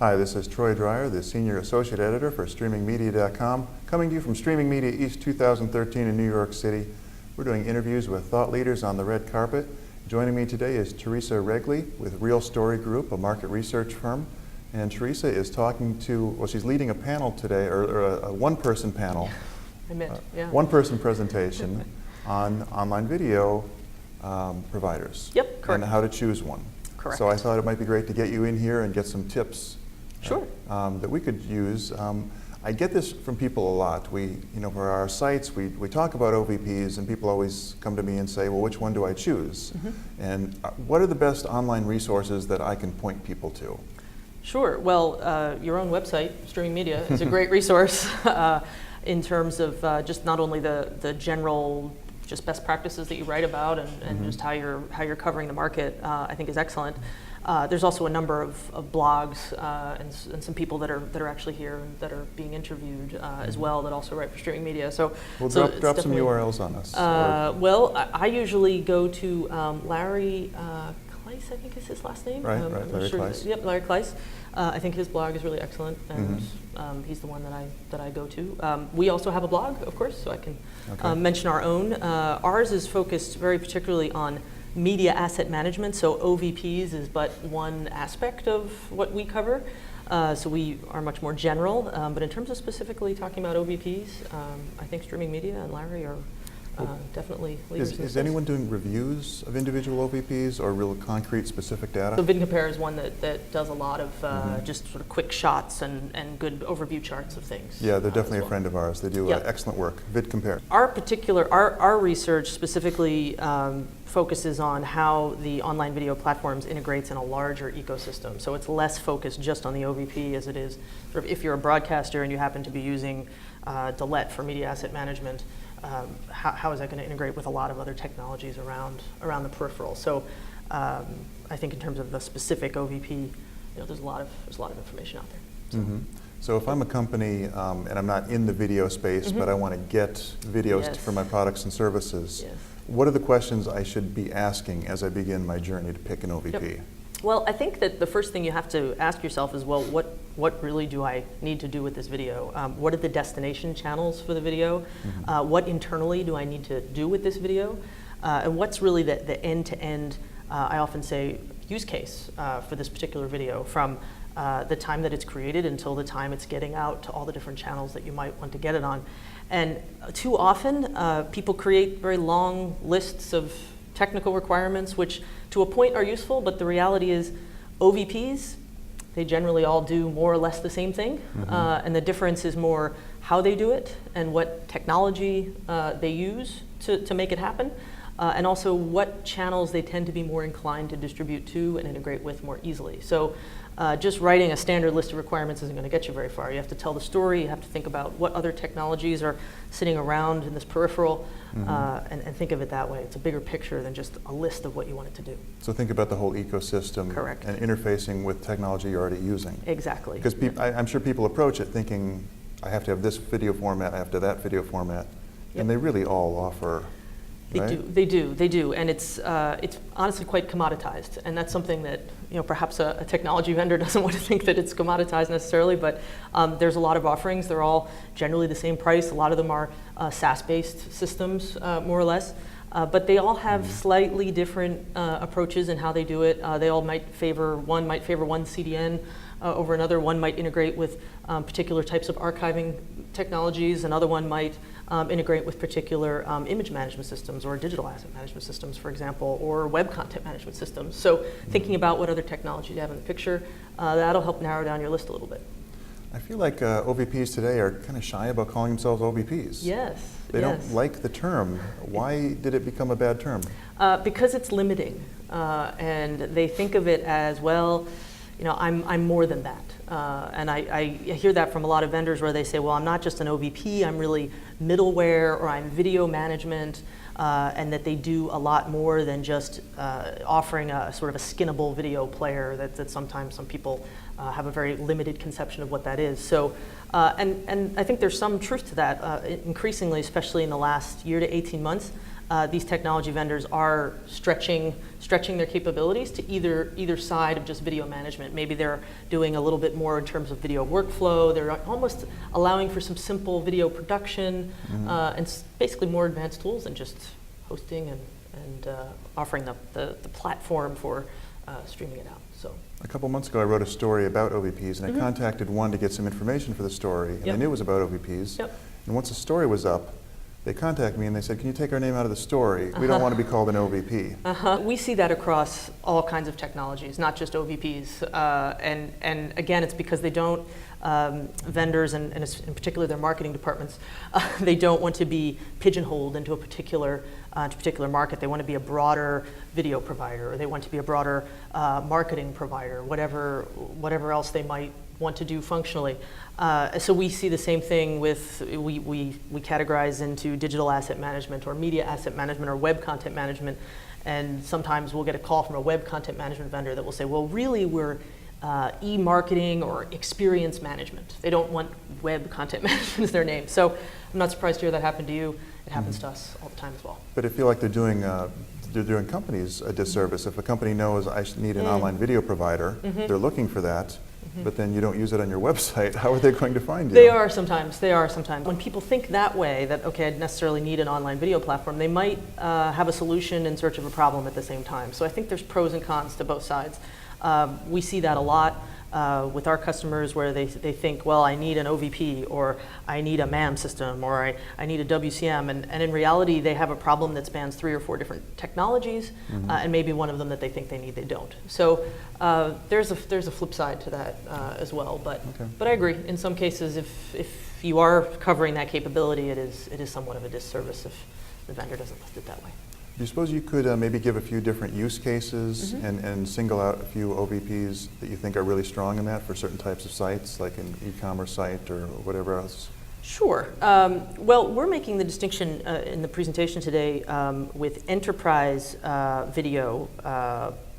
Hi, this is Troy Dreyer, the Senior Associate Editor for StreamingMedia.com, coming to you from Streaming Media East 2013 in New York City. We're doing interviews with thought leaders on the red carpet. Joining me today is Theresa Regli with Real Story Group, a market research firm. And Theresa is talking to, well, she's leading a panel today, or a one-person panel. One-person presentation on online video providers. Yep, correct. And how to choose one. Correct. So I thought it might be great to get you in here and get some tips. Sure. That we could use. I get this from people a lot. For our sites, we talk about OVPs, and people always come to me and say, well, which one do I choose? Mm-hmm. And what are the best online resources that I can point people to? Sure. Well, your own website, Streaming Media, is a great resource in terms of just not only the general just best practices that you write about and mm-hmm. just how you're covering the market, I think is excellent. There's also a number of blogs and some people that are actually here that are being interviewed as well that also write for Streaming Media. So drop some URLs on us. Well, I usually go to Larry Kleiss, I think is his last name. Right, Larry Kleiss. Yep, Larry Kleiss. I think his blog is really excellent, and mm-hmm. He's the one that I go to. We also have a blog, of course, so I can mention our own. Ours is focused very particularly on media asset management, so OVPs is but one aspect of what we cover. So we are much more general, but in terms of specifically talking about OVPs, I think Streaming Media and Larry are definitely leaders. Is anyone doing reviews of individual OVPs or real concrete specific data? So VidCompare is one that does a lot of just sort of quick shots and good overview charts of things. Yeah, they're definitely a friend of ours. They do excellent work. VidCompare. Our research specifically focuses on how the online video platforms integrates in a larger ecosystem. So it's less focused just on the OVP as it is sort of if you're a broadcaster and you happen to be using Delette for media asset management. How is that going to integrate with a lot of other technologies around the peripheral? So I think in terms of the specific OVP, there's a lot of information out there. So, mm-hmm. So if I'm a company and I'm not in the video space, mm-hmm. but I want to get videos for my products and services, what are the questions I should be asking as I begin my journey to pick an OVP? Yep. Well, I think that the first thing you have to ask yourself is, well, what really do I need to do with this video? What are the destination channels for the video? Mm-hmm. What internally do I need to do with this video? And what's really the end-to-end, I often say, use case for this particular video, from the time that it's created until the time it's getting out to all the different channels that you might want to get it on. And too often, people create very long lists of technical requirements, which to a point are useful, but the reality is OVPs, they generally all do more or less the same thing. Mm-hmm. And the difference is more how they do it and what technology they use to make it happen. And also what channels they tend to be more inclined to distribute to and integrate with more easily. So just writing a standard list of requirements isn't going to get you very far. You have to tell the story, you have to think about what other technologies are sitting around in this peripheral, mm-hmm. And think of it that way. It's a bigger picture than just a list of what you want it to do. So think about the whole ecosystem. Correct. And interfacing with technology you're already using. Exactly. Because I'm sure people approach it thinking, I have to have this video format, I have to have that video format, and they really all offer. They do, and it's honestly quite commoditized, and that's something that perhaps a technology vendor doesn't want to think that it's commoditized necessarily, but there's a lot of offerings. They're all generally the same price. A lot of them are SaaS-based systems, more or less, but they all have slightly different approaches in how they do it. They all might favor one CDN over another. One might integrate with particular types of archiving technologies. Another one might integrate with particular image management systems or digital asset management systems, for example, or web content management systems. So thinking about what other technology you have in the picture, that'll help narrow down your list a little bit. I feel like OVPs today are kind of shy about calling themselves OVPs. Yes. They don't like the term. Why did it become a bad term? Because it's limiting, and they think of it as, well, I'm more than that. And I hear that from a lot of vendors where they say, well, I'm not just an OVP, I'm really middleware, or I'm video management, and that they do a lot more than just offering a sort of a skinnable video player that sometimes some people have a very limited conception of what that is. So, and I think there's some truth to that. Increasingly, especially in the last year to 18 months, these technology vendors are stretching their capabilities to either side of just video management. Maybe they're doing a little bit more in terms of video workflow. They're almost allowing for some simple video production and basically more advanced tools than just hosting and offering the platform for streaming it out. So. A couple months ago, I wrote a story about OVPs, and I contacted one to get some information for the story, and I knew it was about OVPs. And once the story was up, they contacted me and they said, "Can you take our name out of the story? We don't want to be called an OVP." We see that across all kinds of technologies, not just OVPs. And again, it's because they don't, vendors and in particular their marketing departments, they don't want to be pigeonholed into a particular market. They want to be a broader video provider, or they want to be a broader marketing provider, whatever else they might want to do functionally. So we see the same thing with, we categorize into digital asset management or media asset management or web content management, and sometimes we'll get a call from a web content management vendor that will say, well, really we're e-marketing or experience management. They don't want web content management as their name. So I'm not surprised to hear that happened to you. It happens to us all the time as well. But I feel like they're doing companies a disservice. If a company knows I need an online video provider, they're looking for that, but then you don't use it on your website, how are they going to find you? They are sometimes. When people think that way, that, okay, I necessarily need an online video platform, they might have a solution in search of a problem at the same time. So I think there's pros and cons to both sides. We see that a lot with our customers, where they think, well, I need an OVP, or I need a MAM system, or I need a WCM, and in reality they have a problem that spans 3 or 4 different technologies, and maybe one of them that they think they need, they don't. So there's a flip side to that as well, but I agree, in some cases if you are covering that capability, it is somewhat of a disservice if the vendor doesn't list it that way. Do you suppose you could maybe give a few different use cases and single out a few OVPs that you think are really strong in that for certain types of sites, like an e-commerce site or whatever else? Sure. Well, we're making the distinction in the presentation today with enterprise video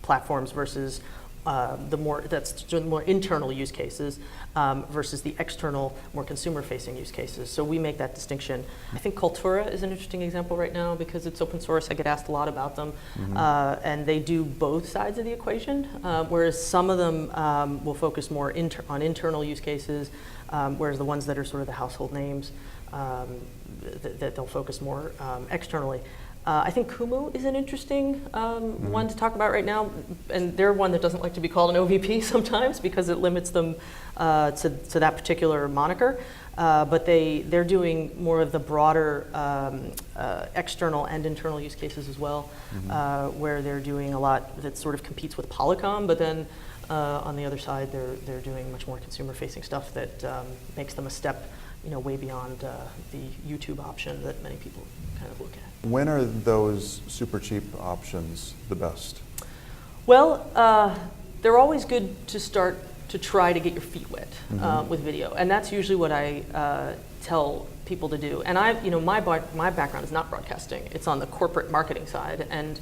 platforms versus the more internal use cases versus the external, more consumer-facing use cases. So we make that distinction. I think Cultura is an interesting example right now because it's open source. I get asked a lot about them, and they do both sides of the equation. Whereas some of them will focus more on internal use cases, whereas the ones that are sort of the household names, that they'll focus more externally. I think Kumu is an interesting one to talk about right now, and they're one that doesn't like to be called an OVP sometimes because it limits them to that particular moniker. But they're doing more of the broader external and internal use cases as well, where they're doing a lot that sort of competes with Polycom, but then on the other side they're doing much more consumer-facing stuff that makes them a step way beyond the YouTube option that many people kind of look at. When are those super cheap options the best? Well, they're always good to start to try to get your feet wet with video, and that's usually what I tell people to do. And my background is not broadcasting; it's on the corporate marketing side, and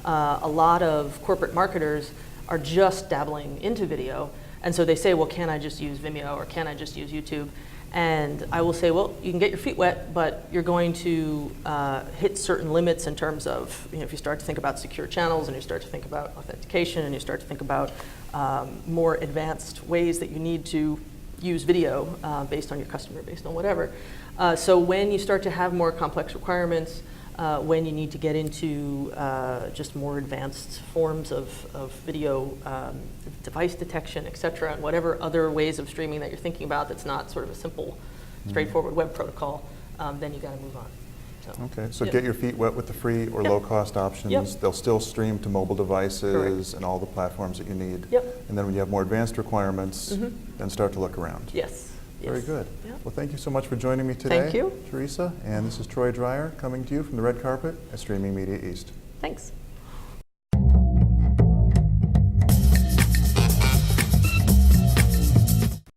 a lot of corporate marketers are just dabbling into video, and so they say, well, can I just use Vimeo or can I just use YouTube? And I will say, well, you can get your feet wet, but you're going to hit certain limits in terms of, if you start to think about secure channels and you start to think about authentication and you start to think about more advanced ways that you need to use video based on your customer, based on whatever. So when you start to have more complex requirements, when you need to get into just more advanced forms of video device detection, et cetera, and whatever other ways of streaming that you're thinking about that's not sort of a simple, straightforward web protocol, then you got to move on. So, okay, so get your feet wet with the free or low-cost options. They'll still stream to mobile devices and all the platforms that you need. And then when you have more advanced requirements, then start to look around. Yes. Very good. Well, thank you so much for joining me today. Thank you. Theresa. And this is Troy Dreyer coming to you from the red carpet at Streaming Media East. Thanks.